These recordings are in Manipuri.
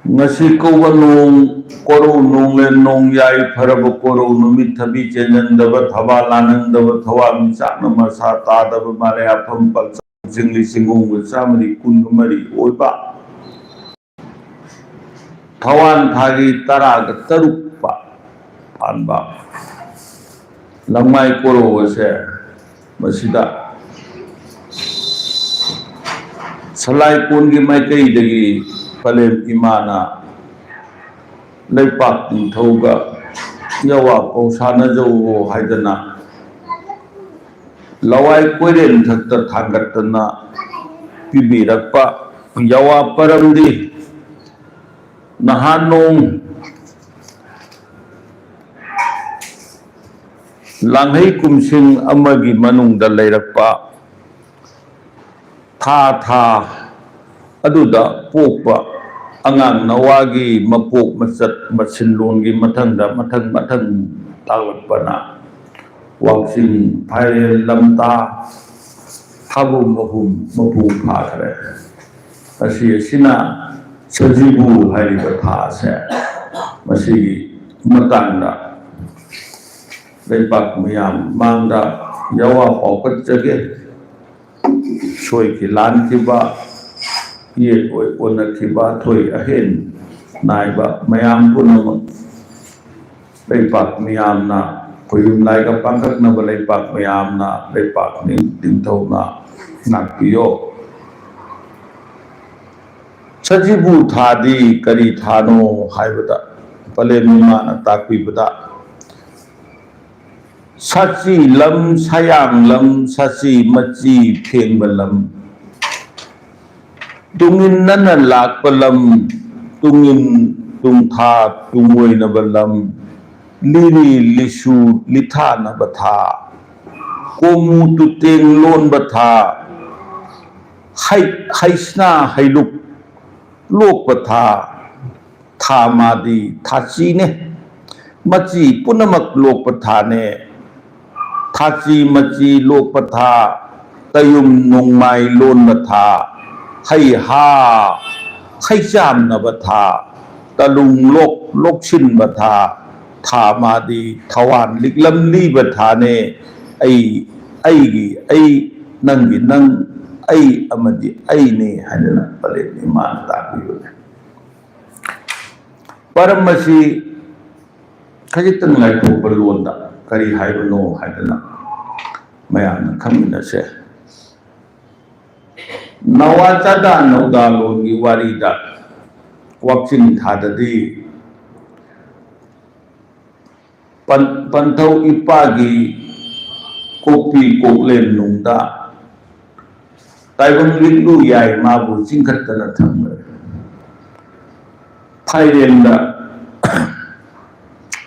ngasi kouba nong koro nong le nong yai faraba koro numit thabi chenjandaba thaba lanandaba thawa misak namasa tadaba mare afam palsa jingli singong samri kunmari oiba thawan thagi taraga tarukpa anba lamai koro ase masida salai kun gi mai kai dagi palem imana leipak thauga yawa pausana jawo haidana lawai koiren thakta thangatna pibirakpa yawa paramdi nahanong langhei kumsing amagi manungda leirakpa tha aduda pokpa angang nawagi mapok masat masinlongi mathangda mathang tawatpana waksing phai lamta thabu mahum mapu phakre asina sajibu hariba thase masi matangda leipak miyam mangda yawa paukat jage soi ki lan kiba ye oi ona kiba thoi ahen naiba mayam punama leipak miyam na koyum lai ka pangkat na leipak miyam na leipak ni dingthau na nakpiyo sajibu thadi kari thano haibada palema na takpibada sachi lam sayang lam sachi machi phengba lam tungin nana lakpa lam tungin tungtha tungoi na balam liri lisu litha na batha komu tuteng lon batha haisna hailuk lok batha tha madi thachi ne machi punamak lok batha ne thachi machi lok patha tayum nongmai lon batha hai ha khai jam na batha talung lok chin batha tha madi thawan liklam li batha ne ai nangi nang ai amadi ai ne hanana pale ni man ta biyo paramasi khajitang lai ko balonda kari haibano haidana mayamna khaminase nawachada nawdalongi warida wakchin thadadi panthau ipagi kopi koklen nungda taibang liklu yai mabu singkhatana thamre thairenda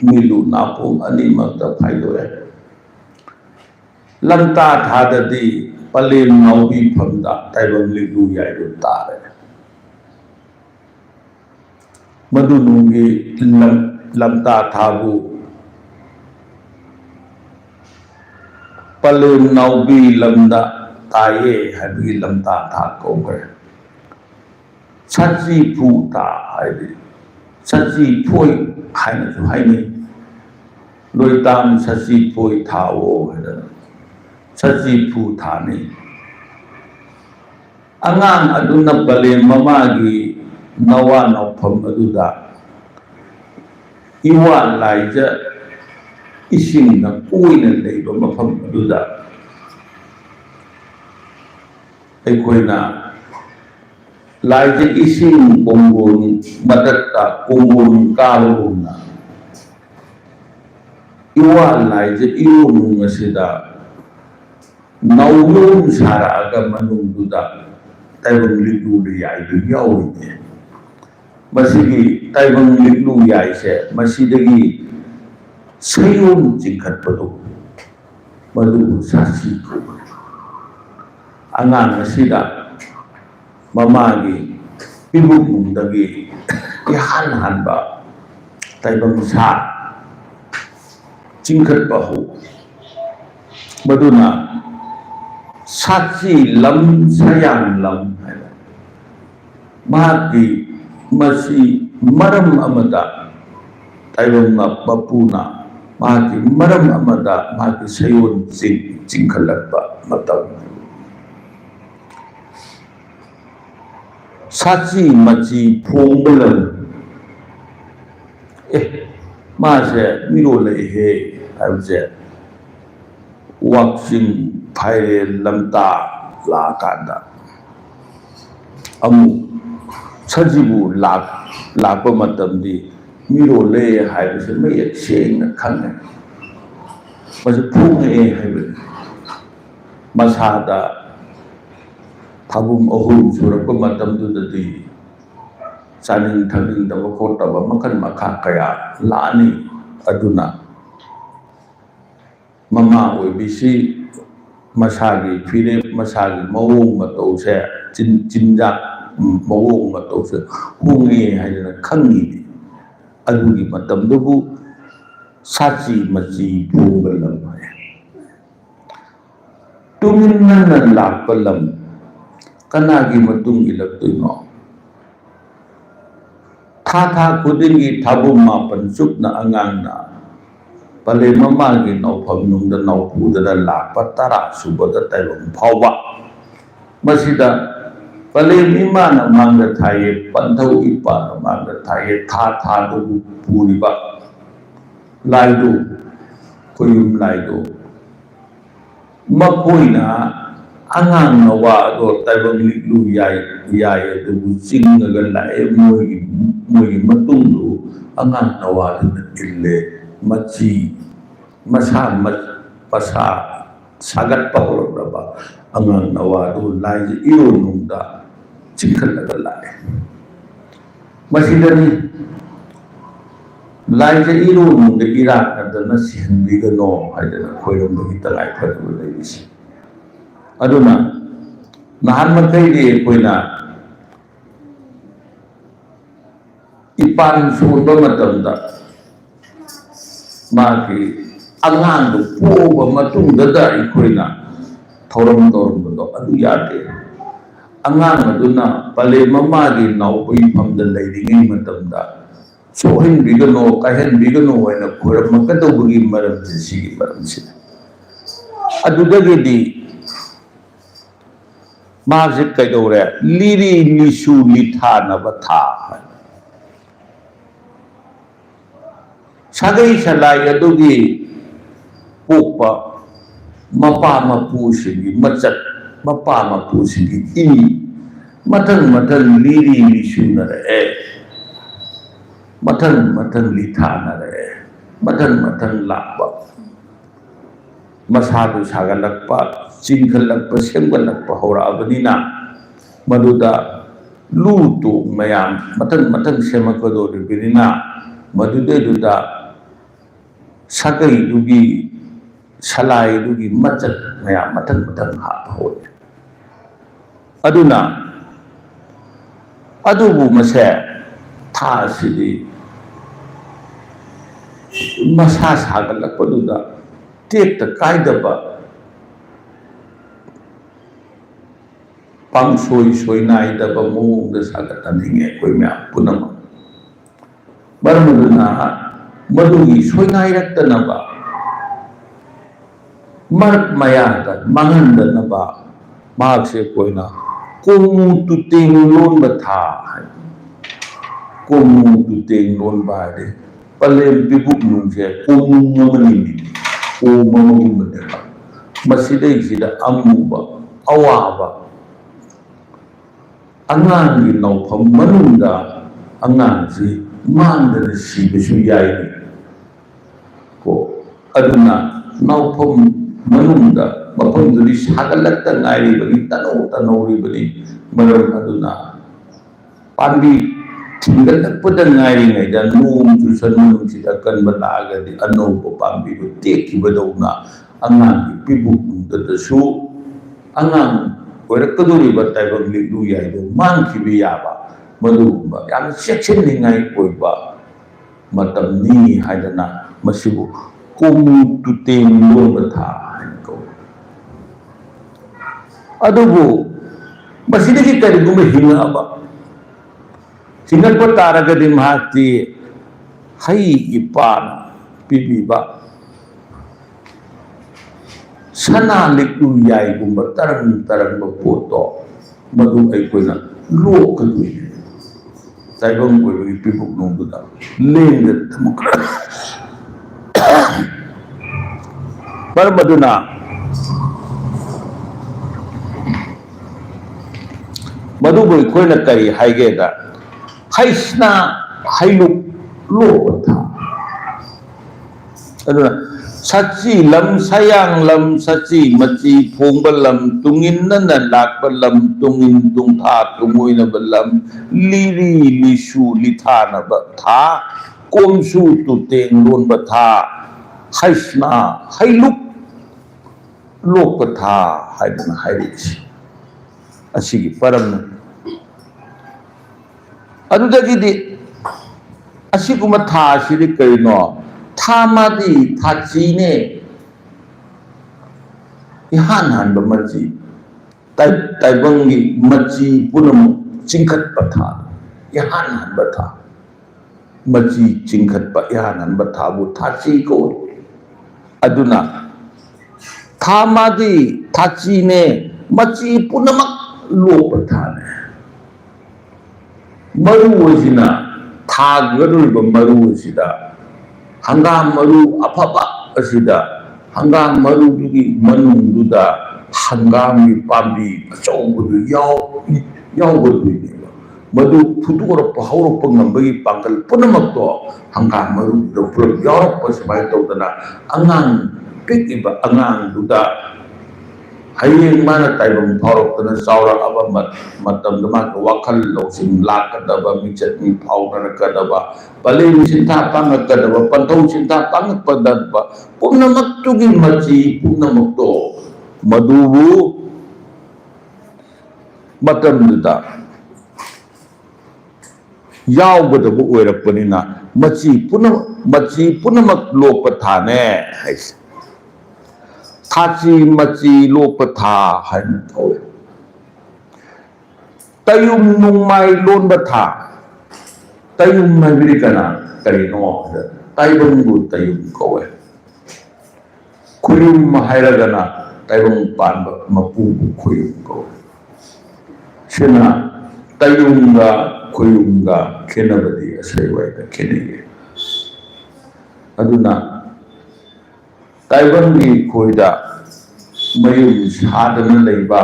milu napong animakta phailoe lamta thadadi palem naubi phamda taibang liklu yai do tare madunungi lamta thabu palem naubi lamda taye habi lamta tha kongre sachi phu ta haidi sachi phoi haina su haini loi tam sachi phoi thawo haida sachi phu thani angang aduna palem mamagi nawa naupham aduda iwan laija ising na koina leiba mafam aduda aikoina laija ising kongon madatta kongon kaluna iwan laija irunung asida naulum saraga manungduda taibang liklu yai du yawi masigi taibang liklu yai se masidagi sayum jingkat padu madu sasi angang asida mamagi ibuk dagi ihan ba taibang sa jingkat bahu maduna sachi lam sayang lam ꯃꯍꯥꯛꯀꯤ ꯃꯁꯤ ꯃꯔꯝ ꯑꯃꯗ ꯇꯥꯏꯕꯪ ꯃꯄꯨꯅ ꯃꯍꯥꯛꯀꯤ ꯃꯔꯝ ꯑꯃꯗ ꯃꯍꯥꯛꯀꯤ ꯁꯌꯣꯜ ꯆꯤꯡꯈꯠꯂꯛꯄ ꯃꯇꯝ ꯁꯥꯆꯤ ꯃꯆꯤ ꯐꯣꯡꯕ ꯂꯝ मासे मिरोले हे हाइबसे वाक्सिंग फाइरे लमता लाकांदा अमु सजीबु लाप मतमदी मिरोले हाइबसे मयेक सेंगना खंगे मसे फुंगे हाइबे मसादा थाबुम अहुम सुरप मतमदुददी चानिंग थगिंग दब खोटब मखन मखा कया लानी अदुना ममा ओइबिसी मसागी फिरे मसागी मवोंग मतौसे चिंजा मवोंग मतौसे हुंगे हाइना खंगी अदुगी मतमदुबु साची मची फुंगलम है तुमिनन लापलम कनागी मतुंग इलक्तुनो था खुदिंगी थाबुम मापन सुकना अंगांगना पले ममागी नौफम नुंगदा नौफुददा लाप तरा सुबदा तैबम फावबा मसिदा पले मिमाना मांगदा थाये पंथौ इपाना मांगदा थाये था दु पुरिबा लाइदु कोयुम लाइदु मकोइना angang nawa do taibang lu yai du jingaga lae moi matung du angang nawa du ille machi masa pasa sagat pahoraba angang nawa du lai iro nungda chingkhalaga lae masidani lai iro nungda irak adana sihanbiga no haidana khoiram bagi talai phadu leisi aduna nahan makai di koina ipan suba matamda maki angang du poba matung dada koina thoram do adu yate angang aduna pale mama gi nau pui phamda leiringi matamda sohin bigano kahen bigano waina khoram makado bugi maram si maram si adudagi di माजिक कइदौरे लिरी लिसु लिथा नबथा सागै सलाई अदुगी पोकपा मपा मपुसिगी मचत मपा मपुसिगी इ मथन लिरी लिसु नरे मथन लिथा नरे मथन लापा मसादु सागलक्पा चिंखलक्पा सेंगलक्पा होराबनिना मदुदा लूटु मयाम मथन सेमकदोरिबिनिना मदुदेदुदा सगै दुगी सलाई दुगी मचत मयाम मथन हाप होय अदुना अदुबु मसे थासिदि मसा सागलक्पदुदा टेक्ता कायदबा पांगसोई सोइनाइदबा मोंगदा सागतनिंगे कोइ म्याम पुनम मरमदुना मदुगी सोइनाइरक्तनबा मरक मयादा मंगंदनबा मागसे कोइना कोमु तुतेंग लोनबा था कोमु तुतेंग लोनबा दे पलेम बिबुक नुंजे कोमु ममनि o mamagumba masidai sida amuba awaba angang gi naupham manunda angang si manda si bisu yai ko aduna naupham manunda mapam duri sagalakta ngai bani tano ri bani maram aduna pandi tinggal pada ngai ngai dan num jusan num sida kan balaga di ano po pambi do teki badona angang pibu da su angang orakaduri batai bang lidu yai do man kibiya ba madu ba yang section ni ngai koi ba matam ni haidana masibu komu tuteng lo batha ko adugo masidagi kari gume hinga ba चिंगत तारगदि महाक्ति हई इपान पीबीबा सना लिकु याई गुंबा तरंग तरंग पोतो मधु अइकोइना लोक दुई ताइबंग कोई पीबुक नोंदुदा लेंग तमुक पर मधुना मधु कोई न करी हाइगेदा हाइस्ना हाइलुक लोक था अदुना सच्ची लम सयांग लम सच्ची मची फोंग लम तुंगिन नन लाक लम तुंगिन तुंग था तुंगोइन लम लिरी लिशु लिथा नब था कोमसु तुतेंग लोन बथा हाइस्ना हाइलुक लोक था हाइदना हाइरिच असिगी परम अदुदगिदि असिगुम था असिदि करिनो थामादी थाचीने इहान हान बमची ताइबंगी मची पुनम चिंखत पथा इहान हान बथा मची चिंखत प इहान हान बथा वो थाची को अदुना थामादी थाचीने मची पुनमक लो पथाने मरुवजिना थागरुब मरुवजिदा हंगाम मरु अफबा असिदा हंगाम मरु दुगी मनुंगदुदा हंगाम की पांबी अचौबदु यावबदुनेबा मधु फुटुरप हौरप ngambagi पांगल पुनमक्तो हंगाम मरु दो पुरप यावप सबाय तौदना अंगांग पिकिबा अंगांग दुदा हयेंग माना ताइबम फावरपना चावरा अबा मतम दमा वखल लौसिन लाकदबा मिचतनी फावना कदबा पले चिंता पांग कदबा पंथौ चिंता पांग पदबा पुनमक्तुगी मची पुनमक्तो मधुबु मतम दुदा यावबदबु ओइरपनिना मची पुनमक लोपथाने हाइस थाची मची लोपथा हन थोए तयुम नुंगमाई लोन बथा तयुम मबिरी कना करिनो ताइबंगु तयुम कोए खुयुम हाइरगना ताइबंग पानब मपु खुयुम कोए सिना तयुंगा खुयुंगा खेनबदी असैवाइदा खेनेगे अदुना ताइबंगी खोइदा मयुम सादना लैबा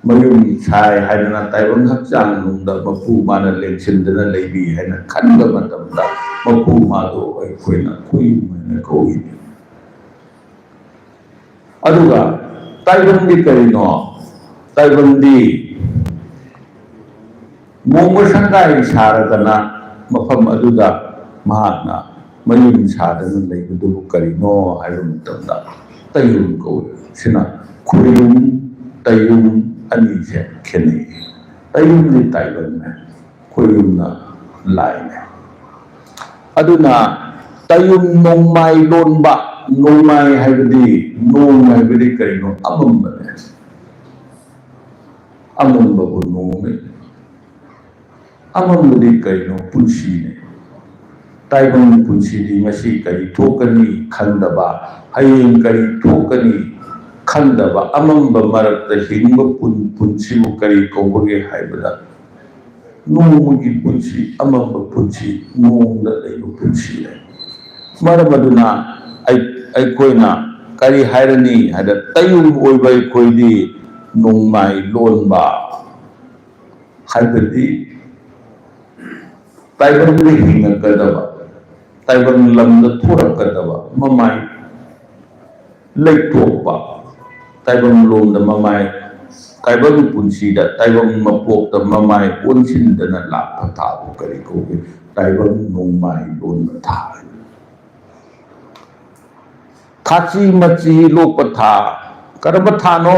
मयुम साय हाइना ताइबंग हक्चांग नुंदा मपु माना लेंसिंदना लैबी हाइना खनबा मतमदा मपु मादो अइखोइना खुयुम हाइना कोइ अदुगा ताइबंगी करिनो ताइबंगी मोंग संगाई सारगना मफम अदुदा महात्मा मयुम सादना लैबदुबु करिनो हाइरुमतमदा तयुम को सिना खुयुम तयुम अनीसे खेने तयुम नि ताइबन में खुयुम ना लाई में अदुना तयुम नोंगमाई लोनबा नोंगमाई हाइबदी नोंग हाइबदी करिनो अमंबने अमंबबु नोंगे अमंबदी करिनो पुंसी ने ताइबंग पुंसी दी मसी करी ठोकनी खंदबा हयेंग करी ठोकनी खंदबा अमंब मरक्त हिंग पुंसीबु करी कौबगे हाइबदा नोंगी पुंसी अमंब पुंसी नोंगदा लैबु पुंसी ले मरमदुना अइकोइना करी हाइरनी हाइदा तयुम ओइबा अइकोइदी नोंगमाई लोनबा हाइबदी ताइबंग हिंगकदबा ताइबंग लमदा थोरकदबा ममाई लैथोपा ताइबंग लोमदा ममाई ताइबंग पुंसीदा ताइबंग मपोकता ममाई ओनसिंदना लापा थाबु करी कोगे ताइबंग नोंगमाई लोनबा था थाची मची लोपथा करब थानो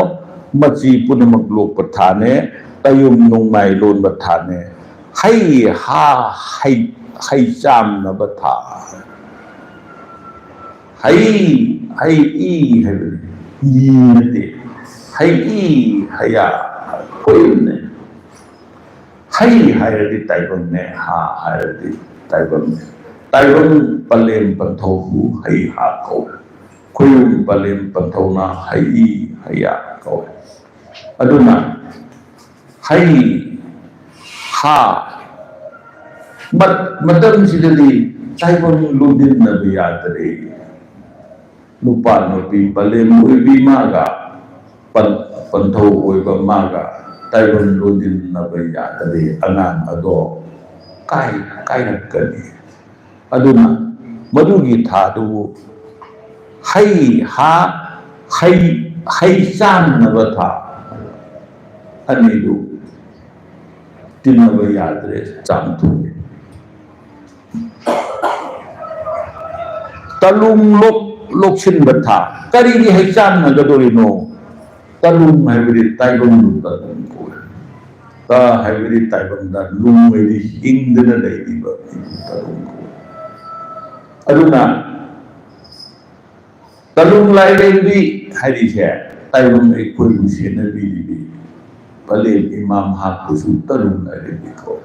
मची पुनमक लोपथाने तयुम नोंगमाई लोनबा थाने हई हा हई चाम न बथा हई हई ई है नते हई ई हया कोई ने hei hairadi taibang ne ha hairadi taibang ne taibang palem panthobu hei ha ko kuyum palem panthona hei haya ko aduna hei ha matam sidali taibang ludin na biyadre nupa nupi palem uibi maga pantho uiba maga taibang ludin na biyadre anang ado kai nakani aduna madugi thadu hei ha hei chan na batha anidu tinna yadre cham thu talung lok sin batha kari ni hei chan na gadorino talung haibri taibang lu talung ko ta haibri taibang da lung mai ingdana leidi ba talung ko aduna talung lai lendi hari je taibang ai koi musi na bi palem imam ha kusu talung lai lendi ko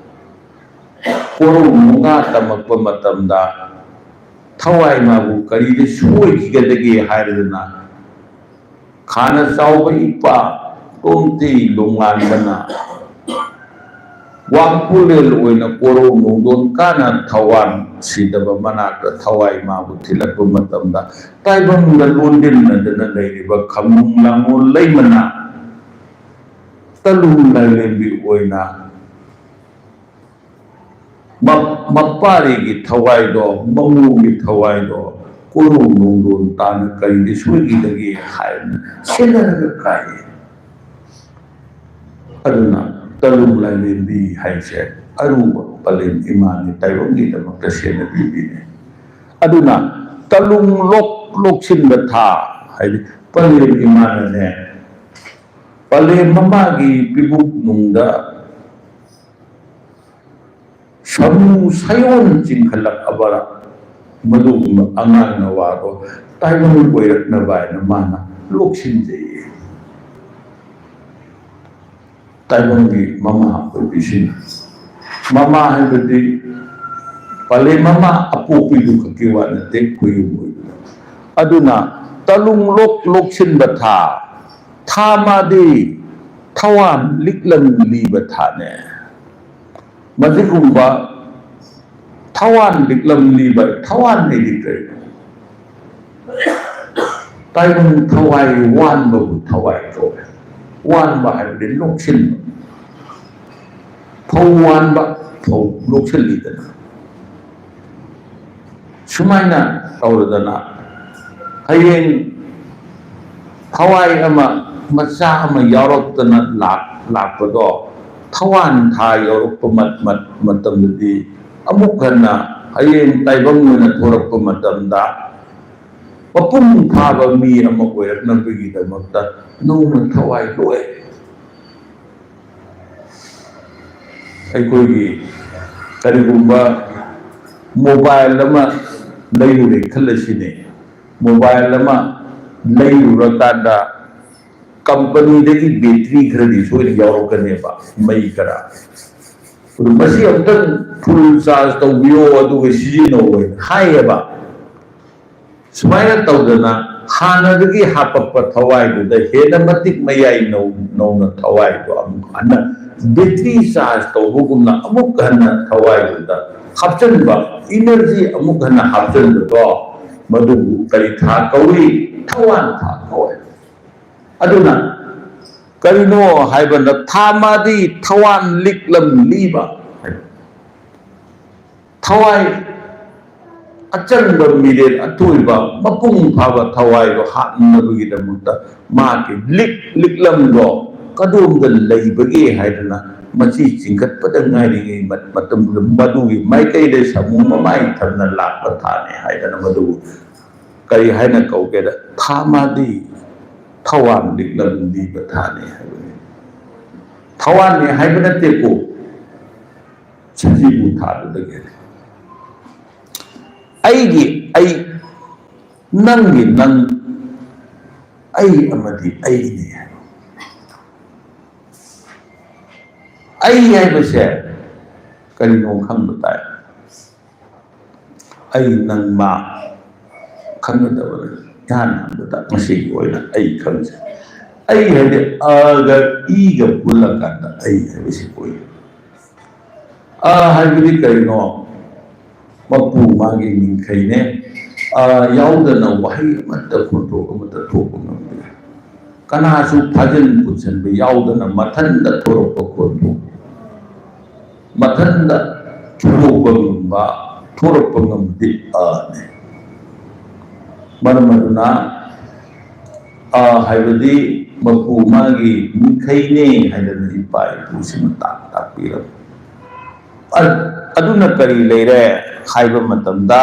koro munga tamak pamatam da thawai ma bu kari de soi kigadage hairana khana chauba ipa tomti longan bana wangpulel oina koro nodon kana thawan sidaba manaka thawai ma bu thilakpa matamda taibang da londin na dana leiriba khamung langol leimana talung lailembi oina mapari gi thawai do mamu gi thawai do koro nodon tan kai de suigi dagi hain selaraga kai aduna talung lailembi haise aruba palem imani taibang gi damakta sena bibine aduna talung lok sin batha hai palem imana ne palem mama gi pibuk nungda samu sayon jingkhalak abara madu angang na waro taibang boirak na bai na mana lok sin je taibang gi mama bisin mama haibadi pale mama apu pidu kakiwa na tek kuyu aduna talung lok sin batha thamadi thawan liklan li batha ne mazigumba thawan liklam li ba thawan ne dikre taibang thawai wan ba thawai ko wan ba haibadi lok sin wan ba lok sin li dana sumaina tawradana hayeng thawai ama macha ama yaroktana lakpado thawan tha yarokpa matamdi amuk hana hayeng taibang na thorakpa matamda mapung phaba mi ama oirakna bigi damakta noma thawai loi ꯑꯩꯈꯣꯏꯒꯤ ꯀꯔꯤꯒꯨꯝꯕ ꯃꯣꯕꯥꯏꯜ ꯑꯃ ꯂꯩꯔꯨꯔꯦ ꯈꯜꯂꯁꯤꯅꯦ ꯃꯣꯕꯥꯏꯜ ꯑꯃ ꯂꯩꯔꯨꯔꯀꯥꯟꯗ ꯀꯝꯄꯅꯤꯗꯒꯤ ꯕꯦꯇ꯭ꯔꯤ ꯈꯔꯗꯤ ꯁꯣꯏꯅ ꯌꯥꯎꯔꯛꯀꯅꯦꯕ ꯃꯩ ꯈꯔ ꯃꯁꯤ ꯑꯝꯇꯪ ꯐꯨꯜ ꯆꯥꯔꯖ ꯇꯧꯕꯤꯌꯣ ꯑꯗꯨꯒ ꯁꯤꯖꯤꯟꯅꯧ ꯍꯥꯏꯌꯦꯕ ꯁꯨꯃꯥꯏꯅ ꯇꯧꯗꯅ ꯍꯥꯟꯅꯗꯒꯤ ꯍꯥꯞꯄꯛꯄ ꯊꯋꯥꯏꯗꯨꯗ ꯍꯦꯟꯅ ꯃꯇꯤꯛ ꯃꯌꯥꯏ ꯅꯧꯅ ꯊꯋꯥꯏꯗꯣ ꯑꯃꯨꯛ ꯍꯟꯅ ꯕꯦꯇ꯭ꯔꯤ ꯆꯥꯔꯖ ꯇꯧꯕꯒꯨꯝꯅ ꯑꯃꯨꯛ ꯍꯟꯅ ꯊꯋꯥꯏꯗꯨꯗ ꯍꯥꯞꯆꯤꯟꯕ ꯏꯅꯔꯖꯤ ꯑꯃꯨꯛ ꯍꯟꯅ ꯍꯥꯞꯆꯤꯟꯕꯗꯣ ꯃꯗꯨꯕꯨ ꯀꯔꯤ ꯊꯥ ꯀꯧꯏ ꯊꯋꯥꯟ ꯊꯥ ꯀꯧꯏ ꯑꯗꯨꯅ ꯀꯔꯤꯅꯣ ꯍꯥꯏꯕꯗ ꯊꯥ ꯃꯥꯗꯤ ꯊꯋꯥꯟ ꯂꯤꯛꯂꯝ ꯂꯤꯕ ꯊꯋꯥꯏ ꯑꯆꯪꯕ ꯃꯤꯔꯦꯜ ꯑꯊꯣꯏꯕ ꯃꯄꯨꯡ ꯐꯥꯕ ꯊꯋꯥꯏꯗꯣ ꯍꯥꯞꯅꯕꯒꯤꯗꯃꯛꯇ ꯃꯥꯒꯤ ꯂꯤꯛꯂꯝꯗꯣ ꯀꯗꯣꯝꯗ ꯂꯩꯕꯒꯦ ꯍꯥꯏꯗꯅ ꯃꯁꯤ ꯆꯤꯡꯈꯠꯄꯗ ꯉꯥꯏꯔꯤꯉꯩ ꯃꯇꯝꯗꯨꯗ ꯃꯗꯨꯒꯤ ꯃꯥꯏꯀꯩꯗ ꯁꯃꯨ ꯃꯃꯥꯏ ꯊꯝꯅ ꯂꯥꯛꯄ ꯊꯥꯅꯤ ꯍꯥꯏꯗꯅ ꯃꯗꯨꯕꯨ ꯀꯔꯤ ꯍꯥꯏꯅ ꯀꯧꯒꯦꯗ ꯊꯥ ꯃꯥꯗꯤ ꯊꯋꯥꯟ ꯂꯤꯛꯂꯝ ꯂꯤꯕ ꯊꯥꯅꯤ ꯍꯥꯏꯕꯅꯤ ꯊꯋꯥꯟꯅꯤ ꯍꯥꯏꯕ ꯅꯠꯇꯦꯀꯣ ꯁꯖꯤꯕꯨ ꯊꯥꯗꯨꯗꯒꯤ ꯑꯩꯒꯤ ꯑꯩ ꯅꯪꯒꯤ ꯅꯪ ꯑꯩ ꯑꯃꯗꯤ ꯑꯩꯅꯤ है बसे करीनो खंग ताय नंगमा खंगदबने ध्यान बता मसी ओइना खंगसे है दे अगर ईग पुल्ला कांदा है बसे कोई है बदी करीनो मपू मागी निखैने याउदना वही मत खोटो मत थोप ngam कनासु फाजन पुछन बे याउदना मथन द थोरप खोटो मथन द थोरप ngamba थोरप ngam di ने मरमदुना है बदी मपू मागी निखैने हैदन इपाय पुसिम तापीरम अदुना करी लेरे खाइबा मतमदा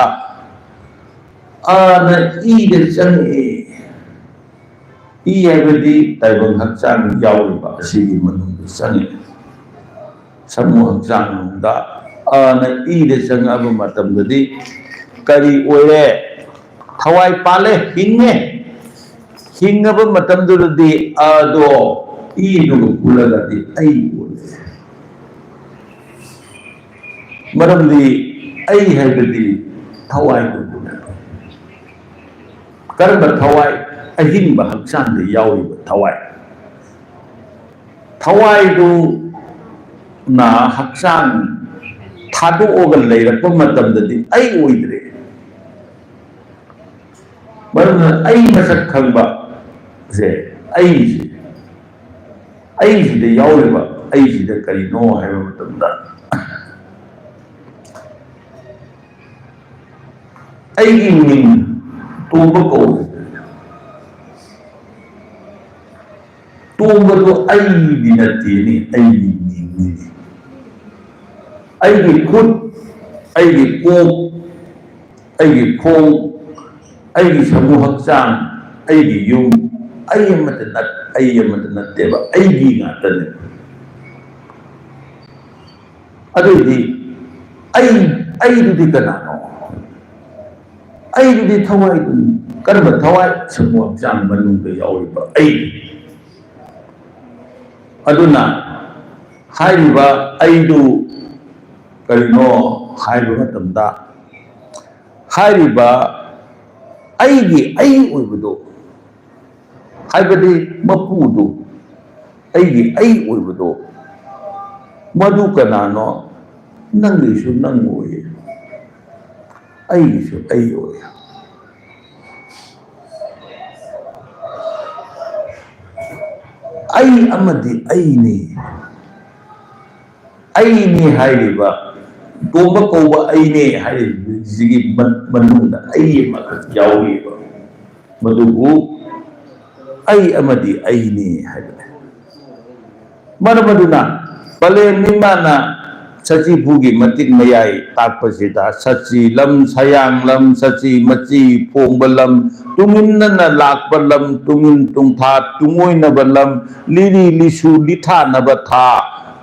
आना ईदे चंगे है बदी ताइबंग हक्चांग याउरिबा असिगी मनुंग चंगे समूह हक्चांग नुंदा आना ईदे चंगाबा मतमददी करी ओइरे थवाई पाले हिंगे हिंगबा मतमदुददी आदो ईदुग पुलगदी आई ओले मरमदी आई है बदी थवाई दुगुना करब थवाई अहिंब हक्चांग दे याउरिबा थवाई थवाई दु ना हक्चांग थादोगल लेरप मतमददी आई ओइद्रे मरम आई मसक खंगबा से आई दे याउरिबा आई दे करीनो है मतमदा आई मिंग तोबा को तोबा तो आई दिनती नि आई मिंग आई खुद आई कोक आई खों आई समूह हक्चांग आई युम आई मत नत्तेबा आई गातने अदुदी आई दुदी कनानो आई दुदी थवाई करब थवाई समूह हक्चांग मनुंग याउरिबा आई अदुना हाइबा आइदु करिनो हाइबा मतमदा हाइबा आइगी आई ओइबदो हाइबदि मपुदु आइगी आई ओइबदो मधु कनानो नंगिसु नंग ओये आइगिसु आई ओये आई अमदी आईने हाइबा तोबा कौबा आईने हाइजिगी मनुंदा आई मखत याउरिबा मदुबु आई अमदी आईने हाइबा मरमदुना पले निमाना सची भूगी मतिक मयाई ताकपसिदा सची लम सयांग लम सची मची फोंबलम तुमिनना लाकबलम तुमिन तुंगथा तुंगोइनबलम लिली लिसु लिथा नबथा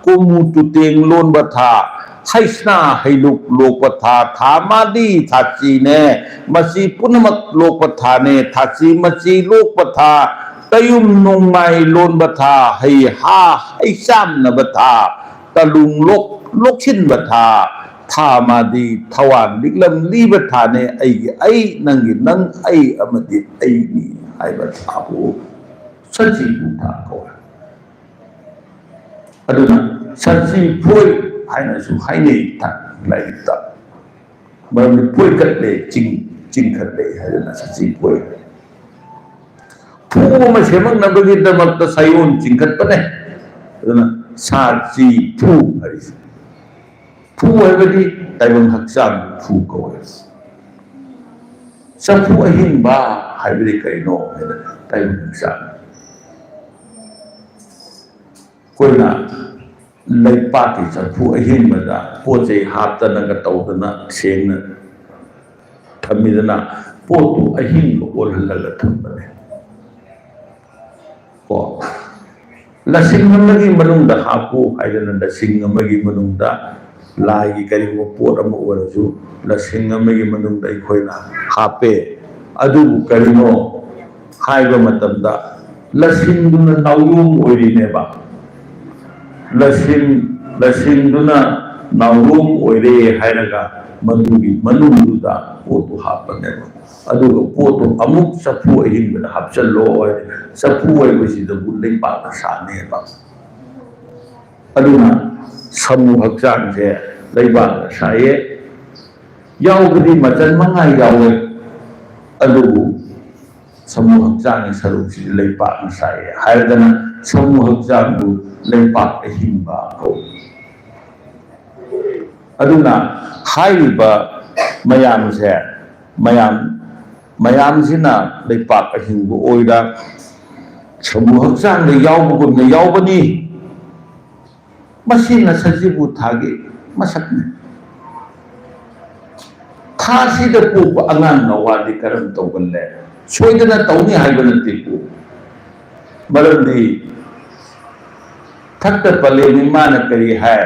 कोमु तुतेंग लोन बथा हाइसना हैलुक लोकपथा थामादी थाची ने मसी पुनमक लोकपथा ने थाची मची लोकपथा तयुम नोंमाई लोन बथा है हा हैसाम नबथा तलुंग लोकशिन बथा थामादी थवान लिगलम लीबथा ने आई नंगी नंग आई अमदी आई नी हाइबथा हो सची बुथा को अदुना सची फोई हाइनसु हाइने था लाइता मरम फोई कटले चिंग कटले हाइना सची फोई फू में सेमक नबगी दमक त सायोन चिंग कटपने अदुना साची फू हरिस फू हैबदी ताइबंग हक्चांग फू कोए सफू अहिंबा हाइबदी करिनो हैना ताइबंग हक्चांग कोइना लैपाकी चफू अहिंबदा पोचे हापतनगा तौदना सेंगना थमिदना पोतु अहिंब ओलहलगा थंबने को लसिंग अमगी मनुंगदा हापु हाइदना लसिंग अमगी मनुंगदा लाइगी करिबो पोट अमा ओरसु लसिंग अमगी मनुंगदा इखोइना हापे अदुबु करिनो हाइबा मतमदा लसिंगदुना नाउयुम ओइरिनेबा लसिंग लसिंदुना नाउरुम ओइरे हायरगा मधुगी मनुंगुदा पोतो हापने अदुगा पोतो अमुक सफु अहिंबना हापचलो सफु ओइबसिदा बुल्ले पाता साने बा अदुना समूह हक्चांगसे लैबाक साये यावबदी मचन मंगा यावे अदुबु समूह हक्चांग सरुची लैबाक साये हायरदना समूह हक्चांगबु लैबाक अहिंबा हो अदुना हाइबा मयाम से मयाम सिना लैबाक अहिंबु ओइदा समूह हक्चांग यावबुगुन यावबनी मसीना सजीबु थागे मसकने थासीदा पोप अंगान नवादी करम तौगल्ले सोइदना तौनी हाइबन तिपु मरमदी थक्क पले निमाना करी है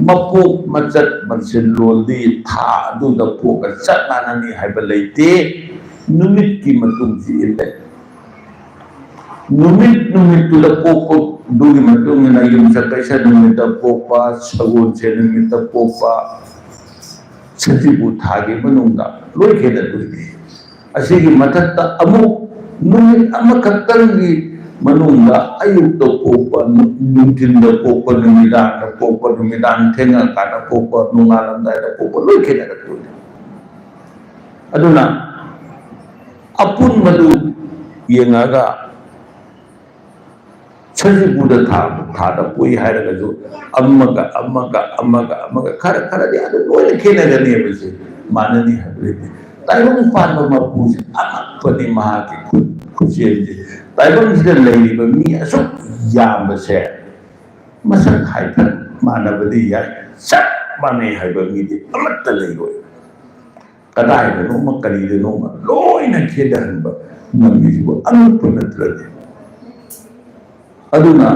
मपोक मचत मनसिन लोलदी था अदुदा पोक चटनानी हाइब लेते नुमित की मतुंग जी इल्ले नुमित तुला पोको दुगी मतुंग ना युमसा कैसा नुमित पोपा सगुन से नुमित पोपा सजीबु थागे मनुंगा लोई खेदा दुगी असिगी मथत्ता अमुक नुमित अमखत्तंगी मनुंगा अयुक्ता पोपा नुमथिंदा पोपा नुमिदान थेंगा काना पोपा नुंगालंदायदा पोपा लोई खेदा दुगी अदुना अपुन मधु येंगागा सजीबुदा थादा पोई हायरगजु अम्मगा खरा दे अदु लोई खेनगने बसे माननी हबले ताइबंग पानबा मपुसे अमपनि महाके खुचेजे ताइबंग सिदा लैरिबा मी असु यामबसे मसक हाइफन मानबदि याय सक माने हाइबा मीदि अमत्त लैरोय कदाइदनो म करीदनो म लोइना खेदहनबा नमीबो अनूप नत्रदे अदुना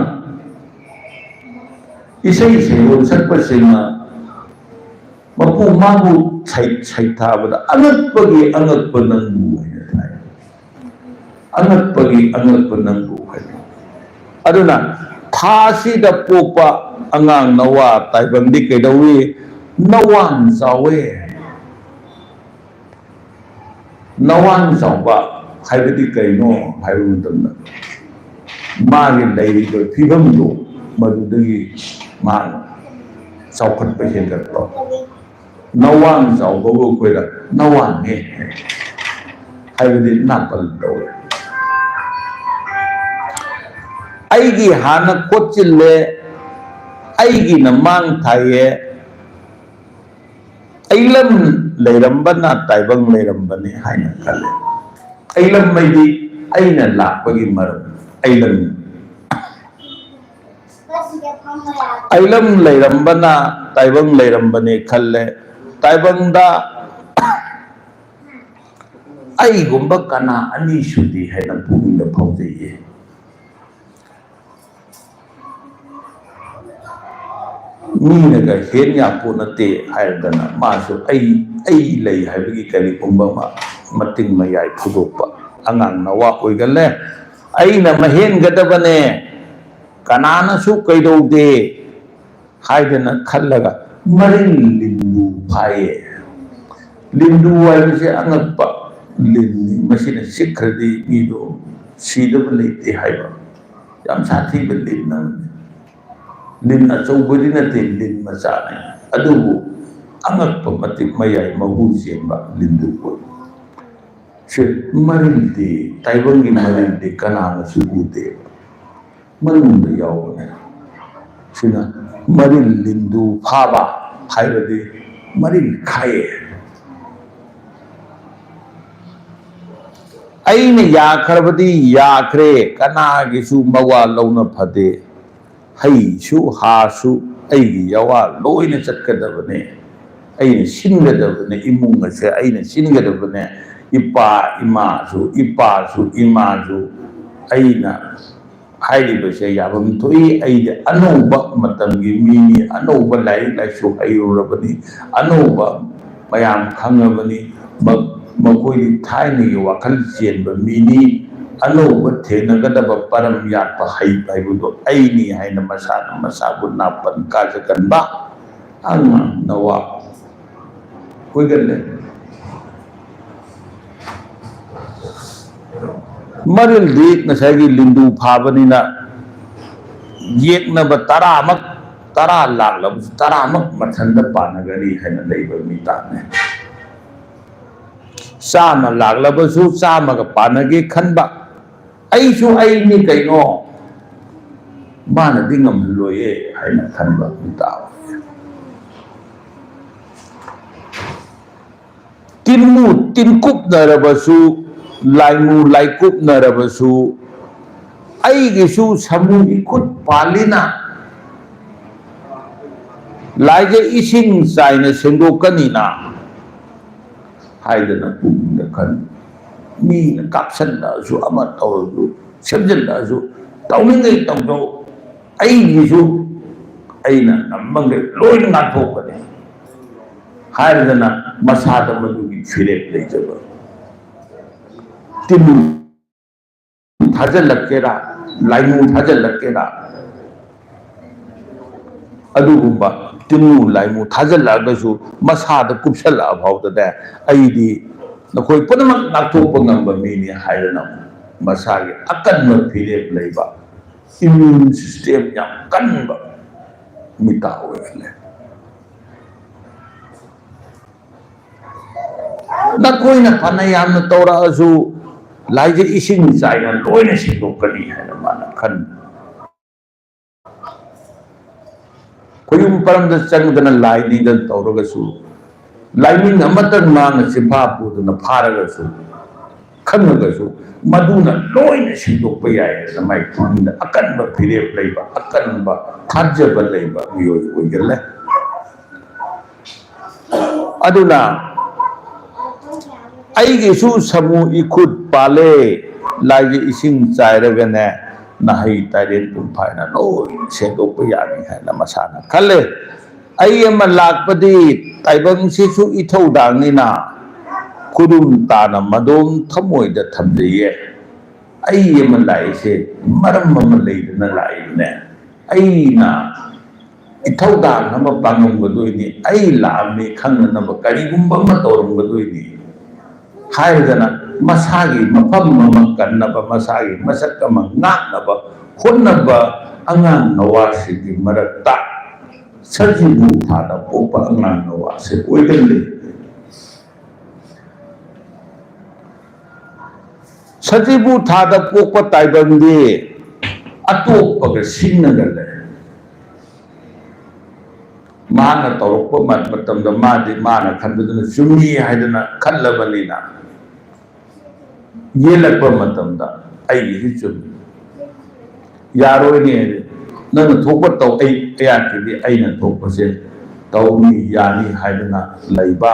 इसै सेलोन सत्पसेना मपु माबु छैथाबदा अनगपगी अनगप नंगु है थाय अनगपगी अनगप नंगु है अदुना थासी द पोपा अंगांग नवा ताइबंदी केदवी नवान जावे नवान जावा हाइबदी कैनो हाइबुदना मागे लैरिबा फिबमदो मदुदगी मान चौखट पे हेंगतो नवान जावबो कोइरा नवान ने हाइबदी नापल दो आइगी हाना कोचिले आइगी न मांग थाये ऐलम लैरंबना ताइबंग लैरंबने हाइना खले ऐलम मैदी ऐना लापगी मरम ऐलम लैरंबना ताइबंग लैरंबने खले ताइबंगदा ऐगुंबा कना अनि सुदी हैना पुंगदा फौजैये मीनगा हेन्या पुनते हायदना मासु ऐ लै हायबगी करी कुंबा मतिंग मयाय फुदोपा अंगांग नवा ओइगले ऐना महेनगदबने कनानसु कैदौदे हायदना खल्लगा मरिन लिंदु फाये लिंदु हायबसे अंगप्पा लिंनि मसिना सिखरदि मीदो सीदब लेते हायबा याम साथीब लिंना लिन अचौबदि नते लिन मचाने अदुबु अंगप्पा मतिक मयाय महु सेंबा लिंदु को से मरिलदि ताइबंगी मरिलदि कनानसु उदे मनुंद यावने सिना मरिल लिंदु फाबा हायबदि मरिल खाये ऐने याखरबदि याखरे कनागिसु मवा लौना फदे हईसु हासु ऐगी यवा लोइना चटकदबने ऐने सिनगदबने इमुंग से ऐने सिनगदबने इपा इमासु इमासु ऐना हाइरिबसे याबम थोई ऐदे अनौबा मतमगी मीनी अनौबा लाइक लाइसु हाइरुरबनी अनौबा मयाम खंगबनी मकोई थाइने वाखल चेनबा मीनी अनौब थेनगदब परम याप हैबुदो ऐनी हैना मसाना मसाबु नापन काजगनबा अंगा नवा कोइगले मरिल दी नसागी लिंदु फाबनिना येकनब तरा लाख तरामक मथंद पानगरी हैना लैब मिताने चाम लाखलबसु चामग पानगे खनबा ऐसु ऐनी कैनो माना दिंगम लोये हैना खनबा मिता तिनमु तिनकुप नरबसु लाइमु लाइकुप नरबसु ऐगिसु समु इखुद पालिना लाइजे इसिंग चाइना सेंदोकनिना हाइदना पुंग खन मी कापसनदासु अमा तौरसु सेमजनदासु तौनिंगै तौदो ऐगिसु ऐना नम्मंगे लोइन नाथोकने हाइदना मसादा मदुगी फिरेप लेजबा तिमु थाजलक्केरा लाइमु थाजलक्केरा अदुगुंबा तिमु लाइमु थाजलगसु मसादा कुपसला भावदे ऐदी नखोय पुनमक नाथोप ngamba मीनी हाइरना मसागे अकन्म फिरेप लेबा इम्यून सिस्टम याम कन्बा मिता होयले नखोयना फना यामना तौरासु लाइजे इसिंग चाइना लोइना सिंदोकनी हैना माना खन कोयुम परमद चंगदना लाइनिदन तौरगसु लाइनिंग अमतन मांग सिफा पुदना फारगसु खनगसु मदुना लोइना सिंदोक याय समाय तुंद अकनब फिरेप लेबा अकनब थाजब लेबा मियोय ओइगले अदुना ऐगिसु समु इखुद पाले लाइजे इसिंग चाइरगने नहै तारेन पुंफायना लोइ सेदोप यानी हैना मसाना खले ऐयम लाकपदी ताइबंगसिसु इथौदांगनिना खुदुम ताना मदोम थमोइदा थमजये ऐयम लाइसे मरम मम लेदना लाइने ऐना इथौदांग नम पांगमगदोइनी ऐ लामे खंगनब करिगुंबा म तौरमगदोइनी हाइदना मसागी मफम मम कन्नब मसागी मसक म नाकनब होनब अंगांग नवासिगी मरक्ता सजीबु थादा पोपा अंगांग नवासे ओइगले सजीबु थादा पोपा ताइबंदी अतोपग सिंगगले माना तौरप मतमद मादी माना खनबदना चुमी हाइदना खनलबनिना येलक मतमदा ऐगी चुमी यारोइने नन थोप तौ ऐ याकि ऐना थोपसे तौनी यानी हाइदना लैबा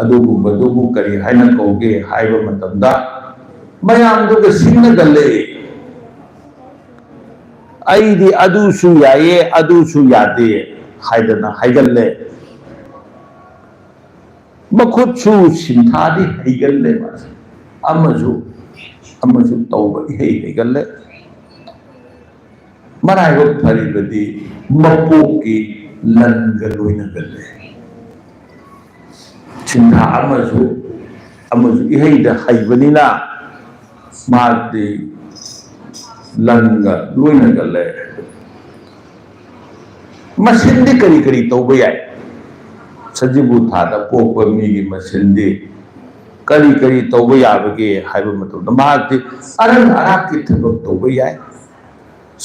अदुगुबदुगु करी हाइना कौगे हाइबा मतमदा मयामदुग सिंगगले ऐदी अदुसु याये अदुसु यादे हाइदना हाइगल्ले मखुदसु सिंथादी हाइगल्ले अमजु तौबा हाइगल्ले मराइबो फरिबदी मपोकी लनगलोइनगल्ले सिंथा अमजु इहैदा हाइबनिना मादी लनगा लोइनगल्ले मसिंदी करी करी तौबा याय सजीबु थादा पोपा मीगी मसिंदी करी करी तौबा याबगे हाइबा मतुदा मादी अरन अराकी थबक तौबा याय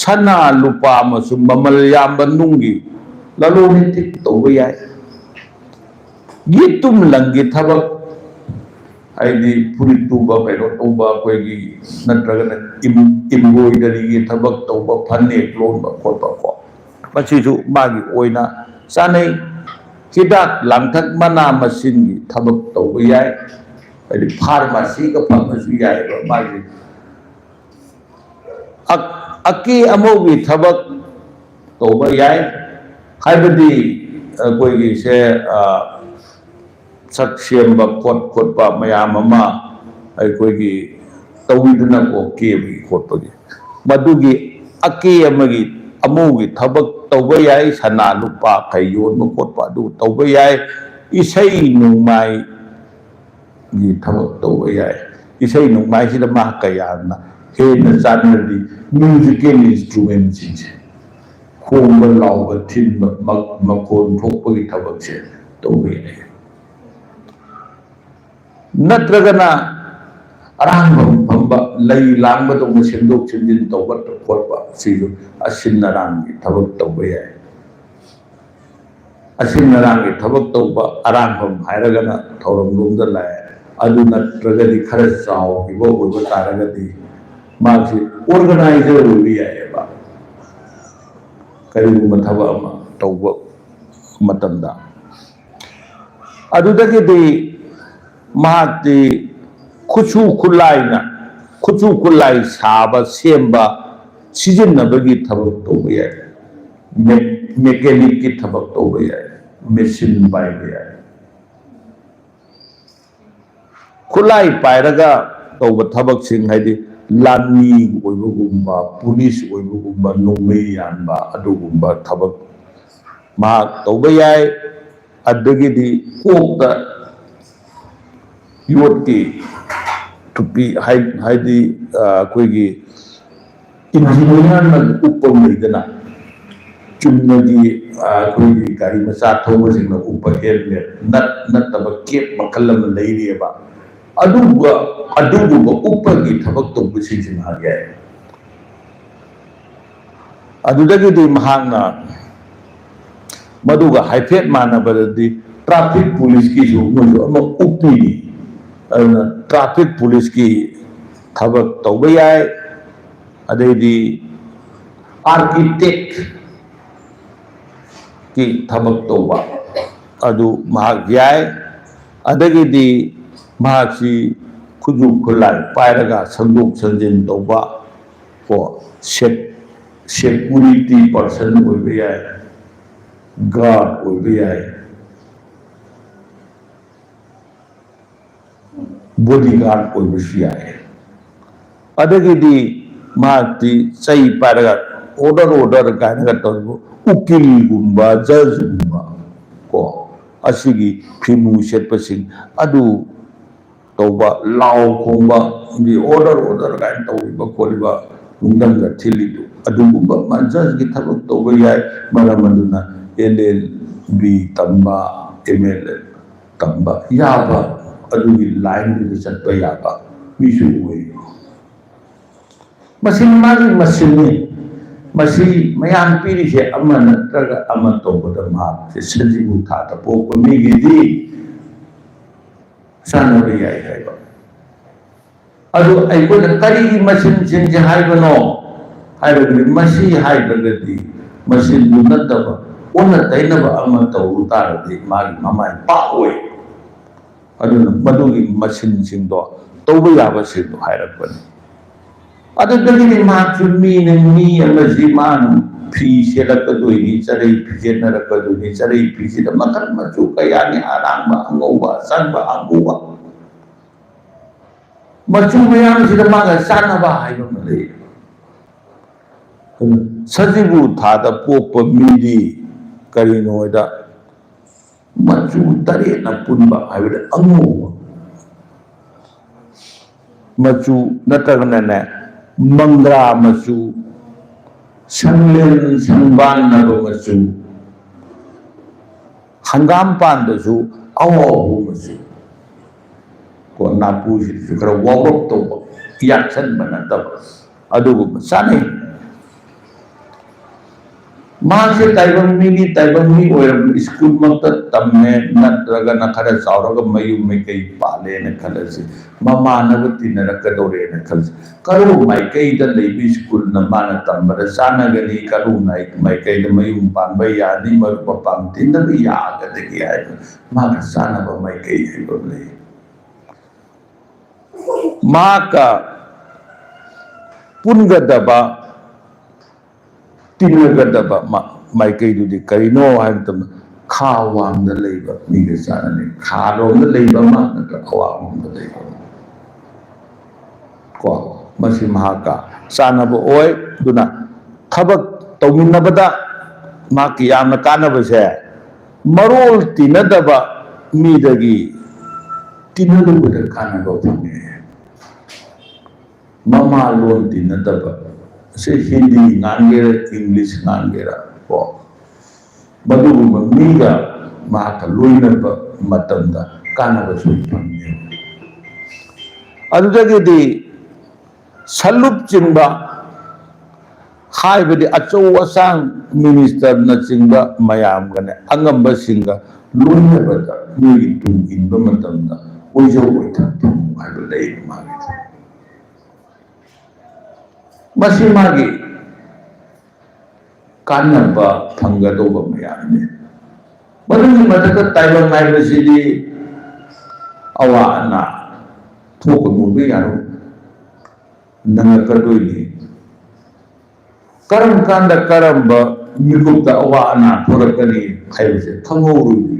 सना लुपा मसु ममल याम्बा नुंगी ललोनिति तौबा याय यितुम लंगी थबक आइदी पुरी तुबा कैनो तौबा कोइगी नत्रगन इम्बोइडरी थबक तौबा फन्ने लोनबा खोपा को मसीजु मागी ओइना सानै हिदाक लांथक मना मसिनगी थबक तौबा याय आइदी फार्मेसी का फंगसु याय मागी अकी अमोगी थबक तौबा याय हाइबदी कोइगी से सक्सेम खोटपा मयाम अमा कोइगी तौदनको केबगी खोटपगी मदुगी अके अमगी अमुगी थबक तौबा याय सना लुपा खै योनबा खोटपा अदु तौबा याय इसै नुमाय गी थबक तौबा याय इसै नुमाय सिदा मा कयाना हेन चानरदी म्यूजिकल इंस्ट्रूमेंट सिंसे खोंबा लाउबा थिनबा मखोन थोकपगी थबक से तौबा याय नत्रगना अरांगम फंबा लई लांगबा तो सेंदोक सेंजिन तौबा खोटपा सिजु असिन अरांगी थबक तौबा याय असिन अरांगी थबक तौबा अरांगम हायरगना थौरम लोंदा लाय अदु नत्रगदि खर चाव इबो ओइबा तारगदि मागसि ऑर्गेनाइजर ओइबि यायबा करिगुम थबक अमा तौबा मतंदा अदुदगिदि मागति खुचु खुलाई साबा सेम्बा सिजन्नबगी थबक तौबा याय मैकेनिक की थबक तौबा याय मेसिन पाइबा याय खुलाई पायरगा तौबा थबक सिंह हाइदि लानी ओइबगुम्बा पुलिस ओइबगुम्बा नोंमै यानबा अदुगुम्बा थबक मा तौबा याय अदगिदि कोकता योटकी टुपी हाइदि कोइगी इंजीनियर न उपम लेदना चुन्नगी कोइगी गाड़ी मचा थोबा सिंह उप हेलमेट नतब केप मखलम लेरियबा अदुगुबा उपगी थबक तौबा सिंह मा याय अदुदगिदि महांगना मदुगा हाइफेट मानबदि ट्रैफिक पुलिस की जो उपनी ट्रैफिक पुलिस की थबक तौबा याय अदेदी आर्किटेक्ट की थबक तौबा अदु महाग याय अदगिदि महागसी खुजु खुलाई पायरगा संदोक संजिन तौबा को सेक्यूरिटी पर्सन ओइबा याय गार्ड ओइबा याय बॉडीगार्ड ओइबसु याय अदगिदि मागति चै पायरगा ऑर्डर गायनगा तौबो उकिल गुम्बा जज गुम्बा को असिगी फिमु सेटपसिंग अदु तौबा लाव खोंबा बि ऑर्डर गायन तौबा कोलिबा मुंदंगा थिलिदु अदुगुम्बा मा जज की थबक तौबा याय मरमदुना LLB तंबा ML तंबा याबा अदुगी लाइन दि चटपा याबा मिसु ओइ मसिन मागी मसिननि मसी मयाम पीरिसे अमा नत्रगा अमा तौबदा मा से सजिबु थाता पोप मिगिदि सानबा याय हाइबा अदु अइकोना करिगी मसिन सिंजे हाइबनो हाइबगि मसी हाइबगदि मसिन दु नतबा ओना तैनबा अमा तौरु तारदि मागी ममाय पा ओइ अदुना मदुगी मसिन सिंदो तौबा याबा सिंदो हाइरकबनि अदुदगिदि माचु मीने मी अमजि मान फी सेलकदोइनि चरै फिजेनरकदोइनि चरै फिजिदा मखल मचु कयानि आरांबा अंगौबा संबा अंगुबा मचु मयाम सिदा मागा सानबा हाइबा ले सजिबु थादा पोप मिदी करिनोदा मचु तरे न पुनबा हाइबा अंगुबा मचु नतगनने मंगरा मचु संलेन संबान नबो मचु हंगाम पांदसु अवो मचु को नापू से खरा वॉक तो याक्शन बना तब अदुगु साने मासे ताइबंगनी ताइबंगनी ओरम स्कूल मत तमने नत्रगा नखरा सावरगा मयु में कई पाले न खलसे ममा नगति नरकदोरे न खलसे करू माइकई द लेबी स्कूल न मान तमर सानगनी करू नाइक माइकई द मयु पांबे यानी मरु पांति न यागद की आय मा सानब माइकई है बोले मां का पुनगदबा तिनगदबा माइकईदुदी करिनो हाइबतम खा वांग द लेबा मिगे सानने खा रोम द लेबा मा नत्र खवा वांग द लेबा को मसी महाका चानब ओय दुना थबक तौमिनबदा माकी यामना कानबसे मरोल तिनदबा मीदगी तिनदबदा कानबा फंगे ममा लोन तिनदबा से हिंदी नांगेरा इंग्लिश नांगेरा को मधुगुम मीगा माका लोइनबा मतमदा कानबा फंगे अदुदगीदी सलुप चिंबा हाइबदी अचौ असांग मिनिस्टर न चिंबा मयाम गने अंगंबा सिंगा लोइनबदा मीगी तुंग इनबा मतमदा ओइजौ ओइथा हाइबा लई मागे मसी मागी कानबा फंगदोबा मयामने मदुगी मदका ताइबा नाइबसिदी अवा अना थोक मुबे यारो नंगकदोइनी करम कांदा करम मिगुप्ता अवा अना थोरकनी हाइबसे खंगौरुई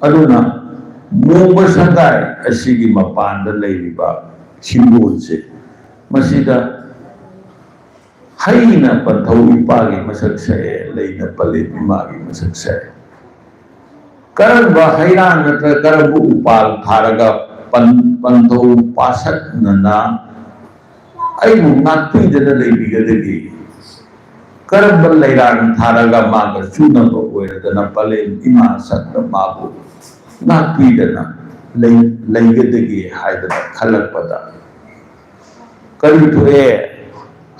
अदुना मोंबा संगाय असिगी मपानदा लैरिबा सिंबोलसे मसीदा हाइना पंथौ इपागी मसक से लैना पले इमागी मसक से करम हैरान नत्र करम उपाल थारगा पंथौ पासक नना अयु नापीदना लैबिगदगी करम लैरान थारगा मागा चुनब ओयरदना पले इमा सत्त माबु नापीदना लैगदगी हायदना खलकपदा करी थोए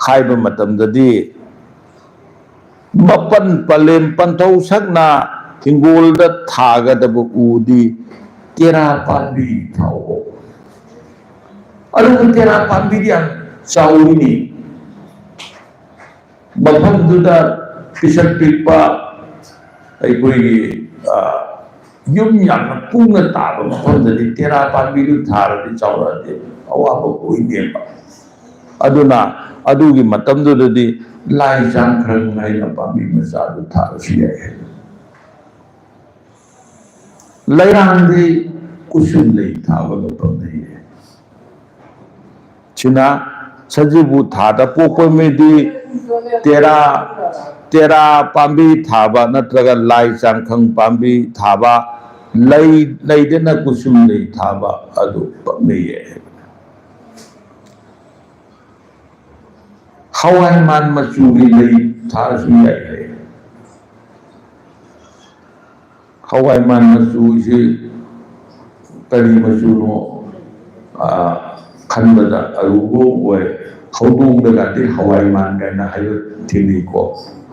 हाइबा मतमददी मपन पलेम पंथौ सकना हिंगोलदा थागदब उदी तेरा पांबी थाओ अरु तेरा पांबी दिया चाउनी मफमदुदा पिसक पिपा अइकोई युम यामना पुंगा ताबा मफमददी तेरा पांबी दु थारदि चाउरादि अवाबा कोई नेबा अदुना अदुगी मतमदुददी लाई जांख्रंग नाइना पांबी मचादु थारसु याय लैरांदी कुसुम लई थाबा मफम नहीं है छिना सजीबु थादा पोको मेदी तेरा पांबी थाबा नत्रगा लाई जांख्रंग पांबी थाबा लैदेना कुसुम लई थाबा अदु नहीं है हवाई मान मचूगी लई थारसु याय हवाई मान मचू से करी मचूनो खनबदा अरुगो ओय हौदोंदगादि हवाई मान गायना हायो थिनी को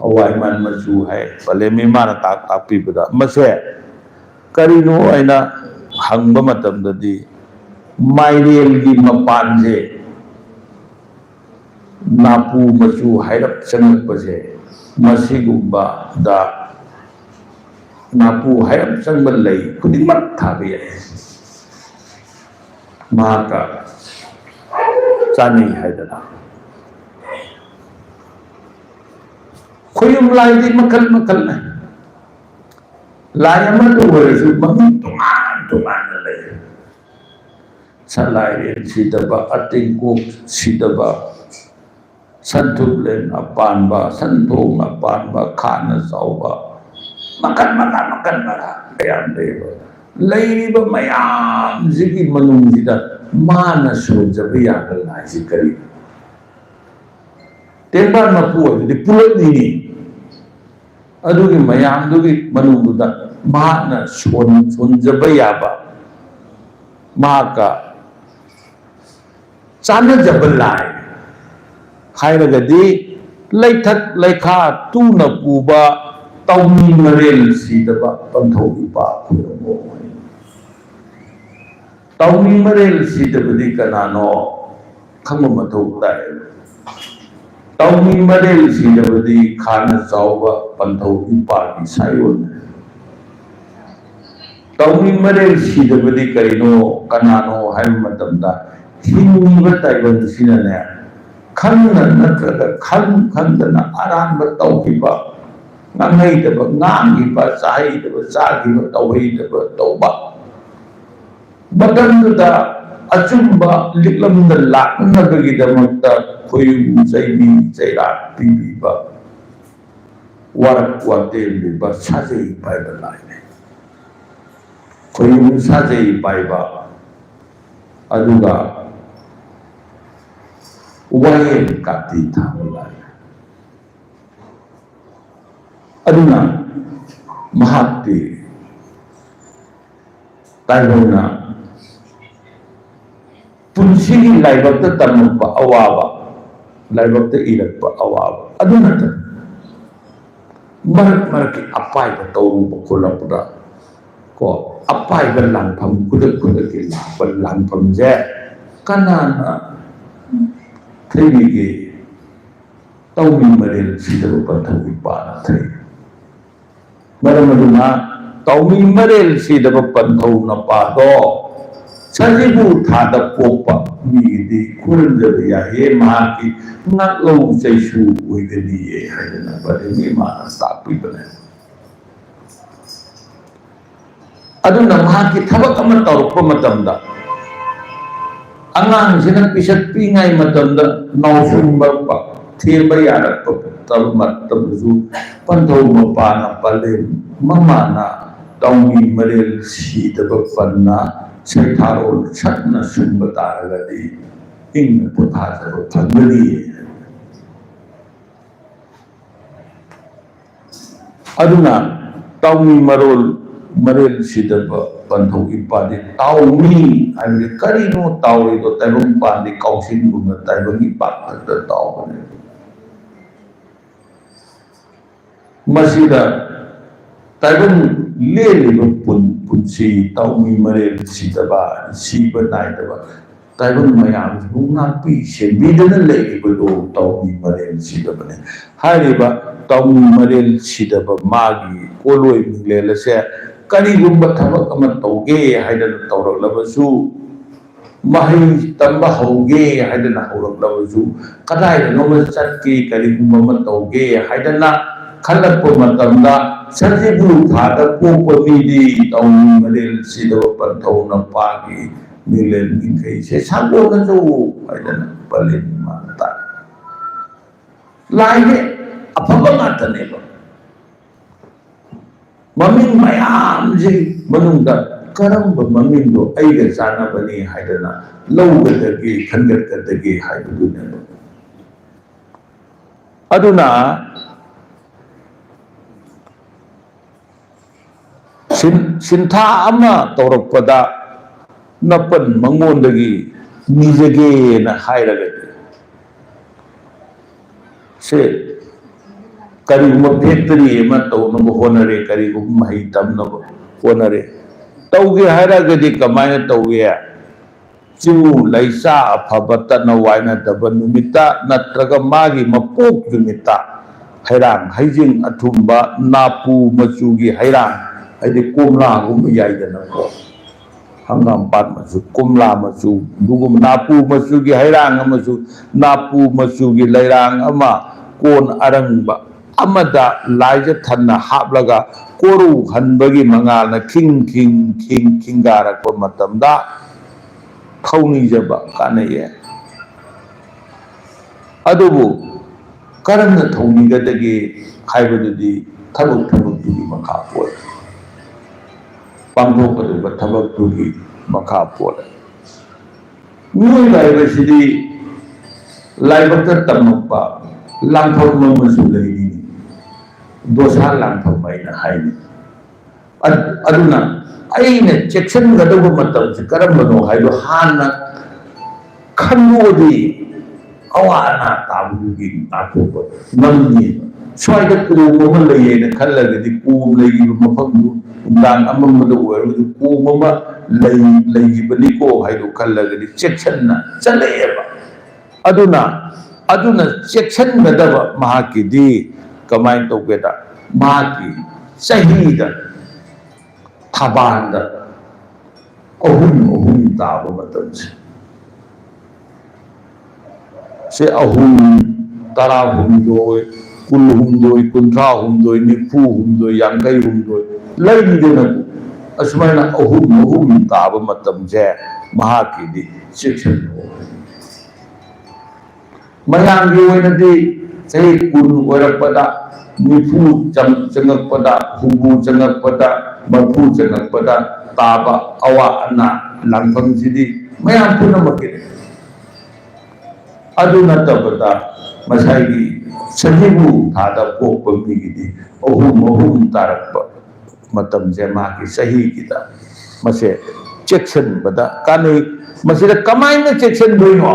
हवाई मान मचू है पले मेमाना ताकपीबदा मसे करीनो आइना हंगबा मतमददी माइरेलगी मपानजे नापू मचू हाइरप चंगपसे मसीगुम्बा दा नापू हाइरप चंगबल लई खुदिमक थाबे माका चानी हाइदना खुयुम लाइदी मकल मकल ने लायमा तो वरसु ममी तुमान ले सलाय सिदबा अतिंको सिदबा संथुलेन अपानबा संथोम अपानबा खाना साउबा मकन मका याम देबा लैरिबा मयाम जिगी मनुंजिदा माना सोजबा यागल नाइसि करी तेबा मपु अदि पुलनी अदुगी मयाम दुगी मनुंगुदा माना सोजबा याबा माका चाना जबलाय हाइरगदी लैथक लैखा तुना पुबा तौमी मरेल सिदबा पंथौ इपा खुरमो तौमी मरेल सिदबदी कनानो खंगम मथौ ताय तौमी मरेल सिदबदी खाना चाउबा पंथौ इपा की सायोन तौमी मरेल सिदबदी करिनो कनानो हाय मतमदा हिंगबा ताइबन सिनने खंगना नत्रगा खंगना आराम तौखिबा ngangai ngangi ba sai da ba sagi ba tawai da ba tauba badan da अचुंबा लिखलमद लाखनबगीदमक्ता खोयुम चैबी चैराक पीबीबा वारक वातेलिबा साजै पाइबा लाइने खोयुम साजै पाइबा अदुगा वाये काती थाबा लाइने अदुना महात्ति ताइबना पुंसिगी लाइबक्ता तमक्पा अवाबा लाइबक्ता इरक्पा अवाबा अदुना मरक मरक की अपाइबा तौरुबा खोलपदा को अपाइबा लांफम खुदक खुदक की लांफम जे कनाना थैबिगे तौमी मरेल सिदबा पंथौगी पाना थै मरम अदुना तौमी मरेल सिदबा पंथौ नपादो सजीबु थादा पोपा मीदी खुरंजब याहे महाकी नकलौ जैसु ओइगनी ये हाइदना बदनी माना तापी बने अदुना महाकी थबक अमा तौरक्पा मतमदा अंगांग सिना पिसक पिंगाई मतमदा नौसुंबा थेबा यारक्पा तब मतमजु पंथौ मपाना पले ममाना तौमी मरेल सिदबा पन्ना सैथारोल छटना सुंबतारगदी इंग पुथाजब फंगली अदुना तौमी मरोल मरेल सिदब पंथौ इपादि ताउमी आइबे करिनो ताउरिदो तैबंग पादि काउसिन गुना तैबंगी पाखत ताउबने मसीदा तैबंग लेलिबा पुंसी तौमी मरेल सिदबा सिबा नाइदबा तैबंग मयाम बुंगापी सेबिदना लेलिबदो तौमी मरेल सिदबने हारिबा तौमी मरेल सिदबा मागी कोलोय मिलेलसे करिगुंबा थबक अमा तौगे हाइदना तौरक्लबसु महै तंबा हौगे हाइदना हौरक्लबसु कदाइदनोमा चटके करिगुंबा मा तौगे हाइदना खलक्पा मतमदा सजीबु थादा पोपा मीदी तौमी मरेल सिदबा पंथौ नपागी मिलेन मिखै से सागोना जो हाइदना पलेन माता लाइने अफबा मातनेबा ममिंग मयाम जी मनुंगदा करंब ममिंगो अइगा चानबनी हाइदना लौगदगे खंगतगदगे हाइबदुने अदुना सिंथा अमा तौरक्पदा नपन मंगोंदगी निजगे न हाइरगदे से करिगुंबा फैक्टरी अमा तौनब होनरे करिगुंबा मही तमनब होनरे तौगे हाइरगदे कमायना तौगे चिमु लैसा अफबा तन वायना दब नुमिता नत्रगा मागी मपोक नुमिता हैरांग हैजिंग अथुंबा नापू मचुगी हैरांग हाइदे कोमला गुंबा याइदना को हंगाम पात मचु कोमला मचु दुगुम नापू मचुगी हैरांग अमचु नापू मचुगी लैरांग अमा कोन अरंगबा अमदा लाइज थन्ना हापलगा कोरु हनबगी मंगालना खिंग खिंग खिंग खिंगारक्पा मतमदा थौनीजबा कानये अदुबु करमना थौनीगदगे हाइबदुदी थबक थबकदुगी मखा पोल पांगथोकदबा थबकदुगी मखा पोल मियोइबा हाइबसिदी लाइबक्ता तमक्पा लांफम मसु लैनी दोसा लांफम मैना हाइनी अदुना अइने चेक्सनगदबा मतमसे करमबनो हाइदो हाना खन्नोदी अवाना ताबुगी ताथोपा नमनी स्वाइदा कूम अमा लैयेना खल्लगदि कूम लैगिबा मफमदु उदान अममदा ओइरगदि कूम अमा लैगिबनिको हाइदो खल्लगदि चेक्सनना चलेबा अदुना अदुना चेक्सनगदबा महाकिदी कमाइन तौगेदा महाकी सहीदा थाबांदा अहुम ताबा मतमसे से अहुम तरा हुमदोय कुल हुमदोय कुंथ्रा हुमदोय निफु हुमदोय यांगई हुमदोय लैनिदेना असुमाइना अहुम ताबा मतमसे महाकीदी चेक्सनो मयांगी ओइनदी सही कुन ओरपदा निफु चंगकपदा हुबु चंगकपदा मफु चंगकपदा ताबा अवा अना लांफंगसिदी मयाम पुनमके अदु नतबदा मसाइगी सजीबु थादा पोप मिगिदी अहुम तारक मतमजे माकी सही कीदा मसे चेक्शन बदा काने मसे कमाइन चेक्शन दोइनो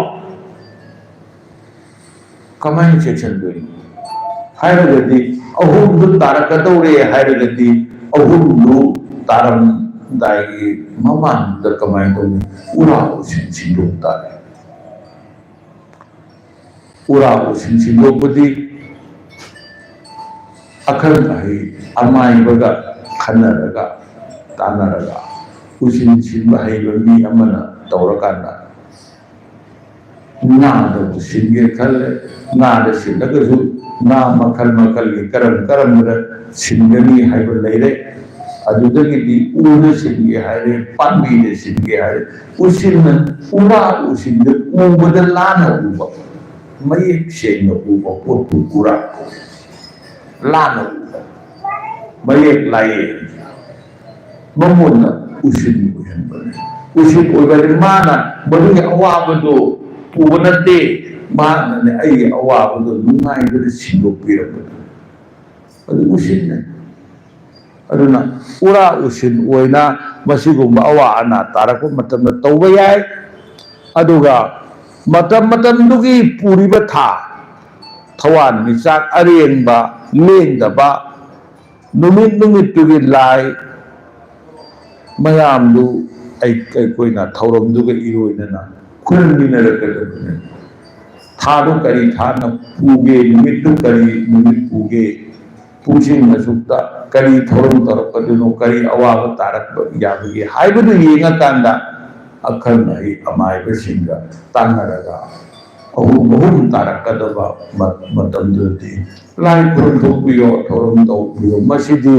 कमाइन चेक्शन दोइनो हायरगदी अहुम दु तारक दौरे हायरगदी अहुम दु तारम दाई ममान द कमाइन दोइनो उरा सिंसिलो तारे उरा सिंसिलो बदी अखर भाई अमाई बगा खनरगा तानरगा उसिन सिन भाई बमी अमना तौरकाना नाद सिंगे खल नाद सिंदगसु ना मखल मखल के करम सिंगनी हाइब लेरे अदुदगिदी उन सिंगे हाइरे पांबी दे सिंगे हाइरे उसिन उरा उसिन दे उबद लाना उब मयेक सेंग उब पोतु उरा लाना मयेक लाए ममुन उसिन उसिन ओइबदे माना बदुगे अवाबदो उबनते माना ने आई अवाबदो नुंगाइबदे सिंदोपिरबदो अदु उसिन अदुना उरा उसिन ओइना मसिगुम अवा अना तारक मतम तौबा याय अदुगा मतम दुगी पुरिबा था थवान मिचाक अरेंबा लेंदबा नुमित तुगी लाई मयामदु कोईना थौरमदुगा इरोइनना खुलमिनरकदबने थादु करी थाना पुगे नुमितु करी नुमित पुगे पुसिंग नसुक्ता करी थौरम तरपदुनो करी अवाब तारक याबगे हाइबदु येंगाकांदा अखर नहीं अमायबा सिंगा तांगरगा अहुम तारकदबा मतमदुदी लाई खुरम थोपियो थौरम तौपियो मसिदी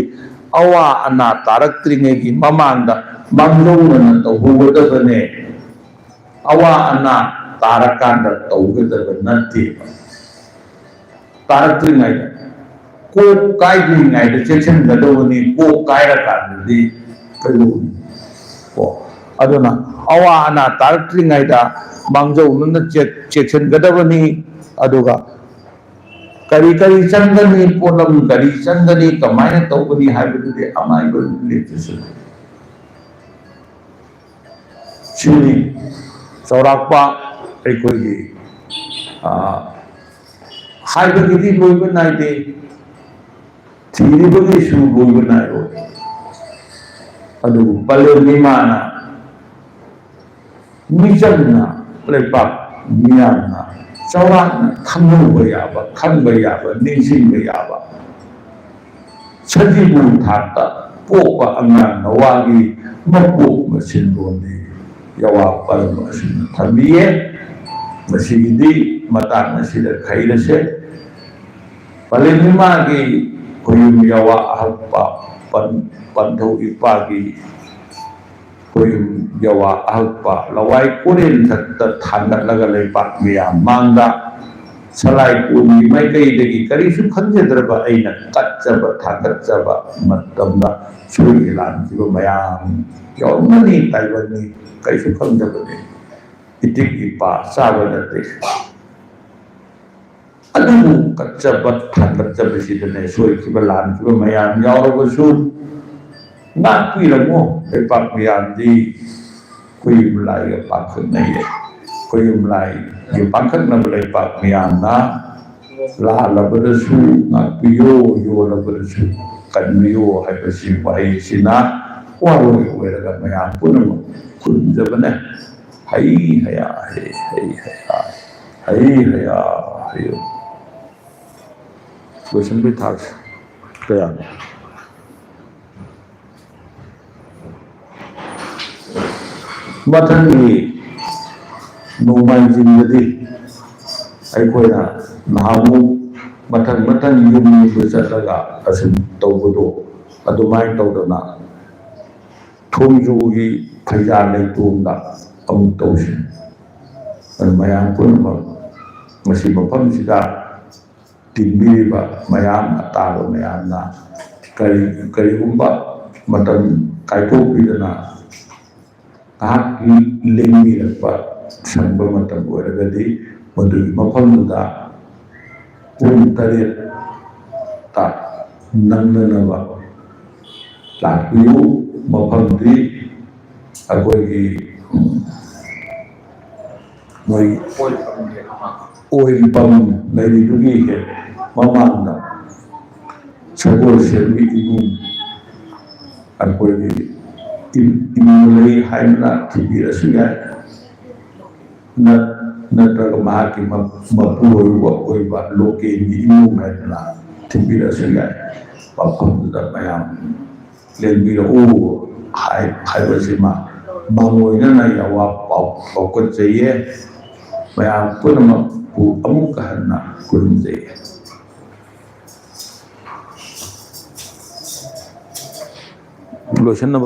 अवा अना तारक्त्रिंगेगी ममांदा मांगलौनना तौहुगदबने अवा अना तारकांदा तौगदब नत्ते तारक्त्रिंगैदा को कायद्रिंगैदा चेक्शन गदबनी को कायरकांददी कलुनी को अदुना अवा अना तारक्त्रिंगैदा मांगजौनना चेक्शन गदबनी अदुगा करी करी चंगनी पोलम करी चंगनी कमाय तौबनी हाइबदुदे अमाइबो लेचसु सिनी चौराक्पा एकोगी हाइबदुदि लोइबो नाइदे थीरिबोगी सु लोइबो नाइरो अदु पले निमाना मिचंना लेपा मियाना चौराक्ना खंगबा याबा निंसिंबा याबा सजीबु थाता पोपा अंगांग नवागी मपोक मसिनलोनी यवा परम असिन थबिये मसिगिदी मताक नसिदा खैरसे पलेनिमागी कोयुम यवा अहपा पंथौ इपागी कोयुम यवा अहपा लवाई कुरेन थत्ता थांगतलगा लेपा मियाम मांगदा सलाई पुनी माइकैदगी करिसु खंजद्रबा अइना कच्चबा थागच्चबा मतमदा सुई लानजिबा मयाम यौमनी ताइबनी करिसु खंजबने इतिक इपा साबनते अदुबु कच्चबा थागच्चबा सिदने सुईखिबा लानजिबा मयाम यावरबसु नापिरमो लेपाक मियामदी कुयुम लाइगा पाखनैये कुयुम लाई ये पाखन नबले पाक मियामना ला लबदसु नापियो यो लबदसु कन्मियो हाइबसि वाइसिना वारोय वेरगा मयाम पुनम कुंजबने हई हया हयो क्वेश्चन भी था क्या मथंगी नोमाइजिंगदी अखोना नामु मथंग युम चलगा असम तौबदो अदुमाय तौदना थोंजुगी फैजा लेतुंदा ꯑꯃꯨꯛ ꯇꯧꯁꯤ ꯃꯌꯥꯝ ꯄꯨꯝꯅꯃꯛ ꯃꯁꯤ ꯃꯐꯝꯁꯤꯗ ꯇꯤꯟꯕꯤꯔꯤꯕ ꯃꯌꯥꯝ ꯑꯇꯥꯕ ꯃꯌꯥꯝꯅ ꯀꯔꯤꯒꯨꯝꯕ ꯃꯇꯝ ꯀꯥꯏꯊꯣꯛꯄꯤꯗꯅ ꯉꯥꯏꯍꯥꯛꯀꯤ ꯂꯦꯡꯕꯤꯔꯛꯄ ꯁꯪꯕ ꯃꯇꯝ ꯑꯣꯏꯔꯒꯗꯤ ꯃꯗꯨꯒꯤ ꯃꯐꯝꯗꯨꯗ ꯄꯨꯡ 7ꯇ ꯅꯪꯅꯅꯕ ꯂꯥꯛꯄꯤꯌꯨ ꯃꯐꯝꯗꯤ ꯑꯩꯈꯣꯏꯒꯤ ꯃꯣꯏ ꯑꯣꯏꯜ ꯄꯝ ꯂꯩꯔꯤꯗꯨꯒꯤ ꯍꯦꯛ ꯃꯃꯥꯡꯗ ꯁꯒꯣꯜꯁꯦꯜꯒꯤ ꯏꯃꯨꯡ ꯑꯩꯈꯣꯏꯒꯤ ꯏꯃꯨꯡ ꯂꯩ ꯍꯥꯏꯅ ꯊꯤꯕꯤꯔꯁꯨ ꯌꯥꯏ ꯅꯠꯇ꯭ꯔꯒ ꯃꯍꯥꯛꯀꯤ ꯃꯄꯨꯔꯣꯏꯕ ꯑꯣꯏꯕ ꯂꯣꯀꯦꯜꯒꯤ ꯏꯃꯨꯡ ꯍꯥꯏꯗꯅ ꯊꯤꯕꯤꯔꯁꯨ ꯌꯥꯏ ꯃꯐꯝꯗꯨꯗ ꯃꯌꯥꯝ ꯂꯦꯡꯕꯤꯔꯛꯎ ꯍꯥꯏꯕꯁꯤꯃ ꯃꯥꯡꯑꯣꯏꯅꯅ ꯌꯥꯋꯥ ꯄꯥꯎꯀꯠꯆꯩꯌꯦ ꯃꯌꯥꯝ ꯄꯨꯝꯅꯃꯛꯄꯨ ꯑꯃꯨꯛꯀ ꯍꯟꯅ ꯈꯨꯔꯨꯝꯖꯩꯌꯦ ꯂꯣꯏꯁꯟꯅꯕ